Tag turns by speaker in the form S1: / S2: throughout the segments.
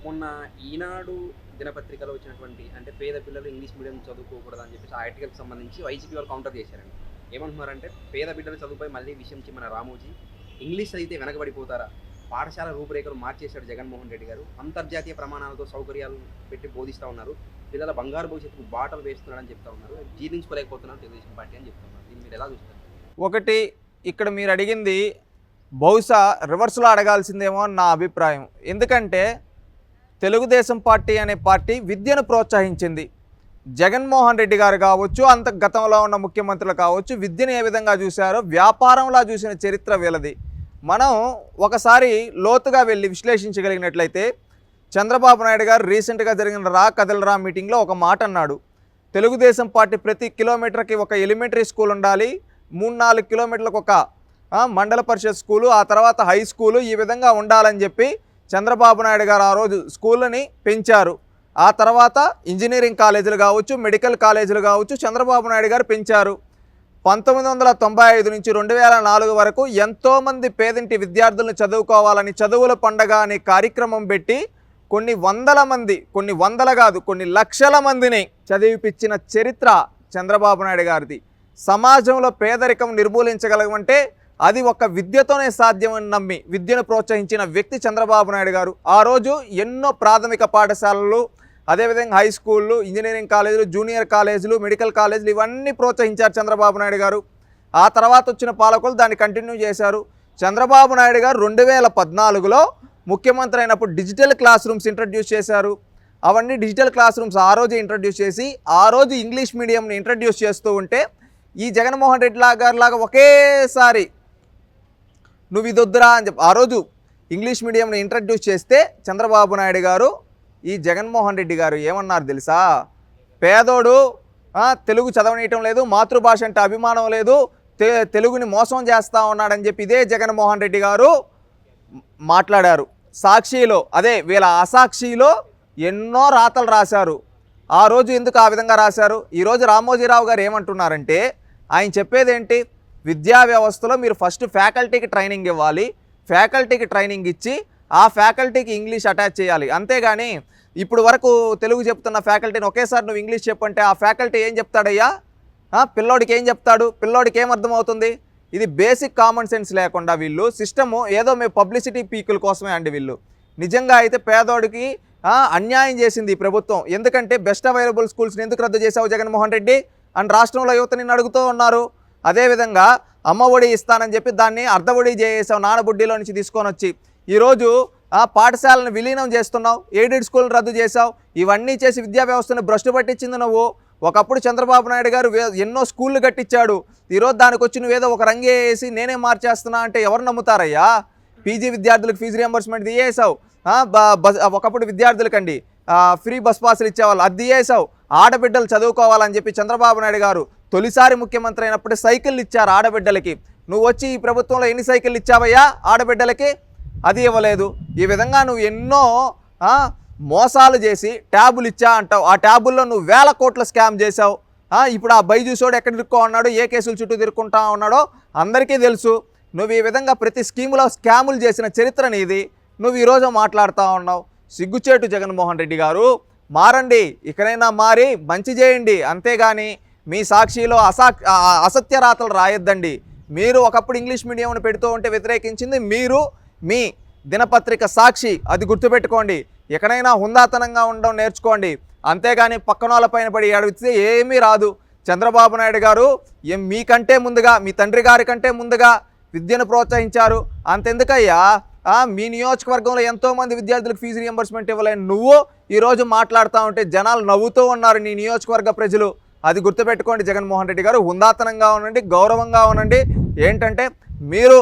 S1: మొన్న ఈనాడు దినపత్రికలో వచ్చినటువంటి అంటే పేద పిల్లలు ఇంగ్లీష్ మీడియం చదువుకోకూడదని చెప్పేసి ఆ ఆర్టికల్‌కి సంబంధించి వైసీపీ వాళ్ళు కౌంటర్ చేశారండి. ఏమంటున్నారంటే పేద బిడ్డల చదువుపై మళ్ళీ విషయం చిమ్మిన రామోజీ, ఇంగ్లీష్ చదివితే వెనకబడిపోతారా? పాఠశాల రూపురేఖలు మార్చేశాడు జగన్మోహన్ రెడ్డి గారు. అంతర్జాతీయ ప్రమాణాలతో సౌకర్యాలు పెట్టి బోధిస్తా ఉన్నారు. పిల్లల బంగారు భవిష్యత్తుకు బాటలు వేస్తున్నాడని చెప్తా ఉన్నారు. జీర్ణించుకోలేకపోతున్నారు తెలుగుదేశం పార్టీ అని చెప్తా ఉన్నారు. దీన్ని మీరు ఎలా చూస్తారు?
S2: ఒకటి ఇక్కడ మీరు అడిగింది బహుశా రివర్స్లో అడగాల్సిందేమో అని నా అభిప్రాయం. ఎందుకంటే తెలుగుదేశం పార్టీ అనే పార్టీ విద్యను ప్రోత్సహించింది. జగన్మోహన్ రెడ్డి గారు కావచ్చు, అంత గతంలో ఉన్న ముఖ్యమంత్రులు కావచ్చు, విద్యను ఏ విధంగా చూశారో వ్యాపారంలా చూసిన చరిత్ర వీళ్ళది. మనం ఒకసారి లోతుగా వెళ్ళి విశ్లేషించగలిగినట్లయితే చంద్రబాబు నాయుడు గారు రీసెంట్గా జరిగిన రా కదలరా మీటింగ్లో ఒక మాట అన్నాడు. తెలుగుదేశం పార్టీ ప్రతి కిలోమీటర్కి ఒక ఎలిమెంటరీ స్కూల్ ఉండాలి, 3-4 కిలోమీటర్లకు ఒక మండల పరిషత్ స్కూలు, ఆ తర్వాత హై స్కూలు, ఈ విధంగా ఉండాలని చెప్పి చంద్రబాబు నాయుడు గారు ఆ రోజు స్కూళ్ళని పెంచారు. ఆ తర్వాత ఇంజనీరింగ్ కాలేజీలు కావచ్చు, మెడికల్ కాలేజీలు కావచ్చు చంద్రబాబు నాయుడు గారు పెంచారు. 1995 నుంచి 2004 వరకు ఎంతోమంది పేదింటి విద్యార్థులను చదువుకోవాలని చదువుల పండగ అనే కార్యక్రమం పెట్టి కొన్ని వందల మంది, కొన్ని వందల కాదు కొన్ని లక్షల మందిని చదివిపించిన చరిత్ర చంద్రబాబు నాయుడు గారిది. సమాజంలో పేదరికం నిర్మూలించగలగమంటే అది ఒక విద్యతోనే సాధ్యమని నమ్మి విద్యను ప్రోత్సహించిన వ్యక్తి చంద్రబాబు నాయుడు గారు. ఆ రోజు ఎన్నో ప్రాథమిక పాఠశాలలు, అదేవిధంగా హై స్కూళ్ళు, ఇంజనీరింగ్ కాలేజీలు, జూనియర్ కాలేజీలు, మెడికల్ కాలేజీలు ఇవన్నీ ప్రోత్సహించారు చంద్రబాబు నాయుడు గారు. ఆ తర్వాత వచ్చిన పాలకులు దాన్ని కంటిన్యూ చేశారు. చంద్రబాబు నాయుడు గారు 2014లో ముఖ్యమంత్రి అయినప్పుడు డిజిటల్ క్లాస్ రూమ్స్ ఇంట్రడ్యూస్ చేశారు. అవన్నీ డిజిటల్ క్లాస్ రూమ్స్ ఆ రోజు ఇంట్రడ్యూస్ చేసి ఆ రోజు ఇంగ్లీష్ మీడియంని ఇంట్రడ్యూస్ చేస్తూ ఉంటే ఈ జగన్మోహన్ రెడ్డి గారిలాగా ఒకేసారి నువ్వు ఇది వద్దురా అని చెప్పి ఆ రోజు ఇంగ్లీష్ మీడియంని ఇంట్రడ్యూస్ చేస్తే చంద్రబాబు నాయుడు గారు ఈ జగన్మోహన్ రెడ్డి గారు ఏమన్నారు తెలుసా? పేదోడు తెలుగు చదవనీయటం లేదు, మాతృభాష అంటే అభిమానం లేదు, తెలుగుని మోసం చేస్తూ ఉన్నాడని చెప్పి ఇదే జగన్మోహన్ రెడ్డి గారు మాట్లాడారు. సాక్షిలో అదే వీళ్ళ అసాక్షిలో ఎన్నో రాతలు రాశారు. ఆ రోజు ఎందుకు ఆ విధంగా రాశారు? ఈరోజు రామోజీరావు గారు ఏమంటున్నారంటే ఆయన చెప్పేది ఏంటి? విద్యా వ్యవస్థలో మీరు ఫస్ట్ ఫ్యాకల్టీకి ట్రైనింగ్ ఇవ్వాలి, ఫ్యాకల్టీకి ట్రైనింగ్ ఇచ్చి ఆ ఫ్యాకల్టీకి ఇంగ్లీష్ అటాచ్ చేయాలి. అంతేగాని ఇప్పుడు వరకు తెలుగు చెప్తున్న ఫ్యాకల్టీని ఒకేసారి నువ్వు ఇంగ్లీష్ చెప్పంటే ఆ ఫ్యాకల్టీ ఏం చెప్తాడయ్యా? పిల్లోడికి ఏం చెప్తాడు? పిల్లోడికి ఏం అర్థమవుతుంది? ఇది బేసిక్ కామన్ సెన్స్ లేకుండా వీళ్ళు సిస్టము ఏదో మేము పబ్లిసిటీ పీకుల కోసమే అండి. వీళ్ళు నిజంగా అయితే పేదోడికి అన్యాయం చేసింది ఈ ప్రభుత్వం. ఎందుకంటే బెస్ట్ అవైలబుల్ స్కూల్స్ని ఎందుకు రద్దు చేశావు జగన్మోహన్ రెడ్డి అని రాష్ట్రంలో యువత నిన్ను అడుగుతూ ఉన్నారు. అదేవిధంగా అమ్మ ఒడి ఇస్తానని చెప్పి దాన్ని అర్ధఒడి చేసావు, నానబుడ్డిలో నుంచి తీసుకొని వచ్చి ఈరోజు పాఠశాలను విలీనం చేస్తున్నావు, ఎయిడెడ్ స్కూల్ రద్దు చేసావు. ఇవన్నీ చేసి విద్యా వ్యవస్థను భ్రష్టు పట్టించింది నువ్వు. ఒకప్పుడు చంద్రబాబు నాయుడు గారు ఎన్నో స్కూళ్ళు కట్టించాడు. ఈరోజు దానికి వచ్చి నువ్వేదో ఒక రంగే వేసి నేనే మార్చేస్తున్నా అంటే ఎవరు నమ్ముతారయ్యా? పీజీ విద్యార్థులకు ఫీజు రియంబర్స్మెంట్ తీయేసావు. ఒకప్పుడు విద్యార్థులకండి ఫ్రీ బస్ పాసులు ఇచ్చేవాళ్ళు, అది తీయేసావు. ఆడబిడ్డలు చదువుకోవాలని చెప్పి చంద్రబాబు నాయుడు గారు తొలిసారి ముఖ్యమంత్రి అయినప్పుడు సైకిళ్ళు ఇచ్చారు ఆడబిడ్డలకి. నువ్వు వచ్చి ఈ ప్రభుత్వంలో ఎన్ని సైకిళ్ళు ఇచ్చావయ్యా ఆడబిడ్డలకి? అది ఇవ్వలేదు. ఈ విధంగా నువ్వు ఎన్నో మోసాలు చేసి ట్యాబులు ఇచ్చా అంటావు. ఆ ట్యాబుల్లో నువ్వు వేల కోట్ల స్కామ్ చేసావు. ఇప్పుడు ఆ బైజూసోడు ఎక్కడ తిరుక్కో ఉన్నాడో, ఏ కేసులు చుట్టూ తిరుక్కుంటా ఉన్నాడో అందరికీ తెలుసు. నువ్వు ఈ విధంగా ప్రతి స్కీములో స్కాములు చేసిన చరిత్ర నీది. నువ్వు ఈరోజు మాట్లాడుతూ ఉన్నావు. సిగ్గుచేటు జగన్మోహన్ రెడ్డి గారు, మారండి, ఇకనైనా మారి మంచి చేయండి. అంతేగాని మీ సాక్షిలో అసత్య రాతలు రాయొద్దండి. మీరు ఒకప్పుడు ఇంగ్లీష్ మీడియంను పెడుతూ ఉంటే వ్యతిరేకించింది మీరు, మీ దినపత్రిక సాక్షి, అది గుర్తుపెట్టుకోండి. ఎక్కడైనా హుందాతనంగా ఉండడం నేర్చుకోండి. అంతేగాని పక్కన వాళ్ళపైన పడి ఏడిస్తే ఏమీ రాదు. చంద్రబాబు నాయుడు గారు మీకంటే ముందుగా, మీ తండ్రి గారి కంటే ముందుగా విద్యను ప్రోత్సహించారు. అంతెందుకయ్యా, మీ నియోజకవర్గంలో ఎంతోమంది విద్యార్థులకు ఫీజు రియంబర్స్మెంట్ ఇవ్వలేని నువ్వు ఈరోజు మాట్లాడుతూ ఉంటే జనాలు నవ్వుతూ ఉన్నారు నీ నియోజకవర్గ ప్రజలు. అది గుర్తుపెట్టుకోండి జగన్మోహన్ రెడ్డి గారు. హుందాతనంగా ఉండండి, గౌరవంగా ఉండండి. ఏంటంటే మీరు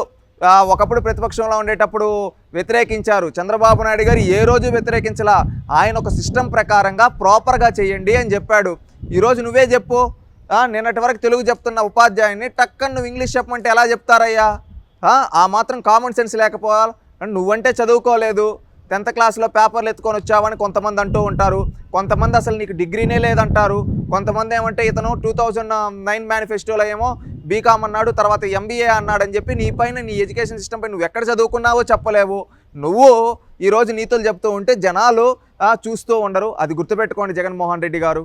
S2: ఒకప్పుడు ప్రతిపక్షంలో ఉండేటప్పుడు వ్యతిరేకించారు. చంద్రబాబు నాయుడు గారు ఏ రోజు వ్యతిరేకించలా. ఆయన ఒక సిస్టమ్ ప్రకారంగా ప్రాపర్గా చేయండి అని చెప్పాడు. ఈరోజు నువ్వే చెప్పు. నిన్నటి వరకు తెలుగు చెప్తున్న ఉపాధ్యాయుని టక్కని నువ్వు ఇంగ్లీష్ చెప్పమంటే ఎలా చెప్తారయ్యా? ఆ మాత్రం కామన్ సెన్స్ లేకపోవాలి. నువ్వంటే చదువుకోలేదు, 10th క్లాస్లో పేపర్లు ఎత్తుకొని వచ్చావని కొంతమంది అంటూ ఉంటారు. కొంతమంది అసలు నీకు డిగ్రీనే లేదంటారు. కొంతమంది ఏమంటే ఇతను 2009 మేనిఫెస్టోలో ఏమో బీకామ్ అన్నాడు, తర్వాత ఎంబీఏ అన్నాడని చెప్పి నీ పైన, నీ ఎడ్యుకేషన్ సిస్టమ్ పైన నువ్వు ఎక్కడ చదువుకున్నావో చెప్పలేవు. నువ్వు ఈరోజు నీతులు చెప్తూ ఉంటే జనాలు చూస్తూ ఉండరు. అది గుర్తుపెట్టుకోండి జగన్మోహన్ రెడ్డి గారు.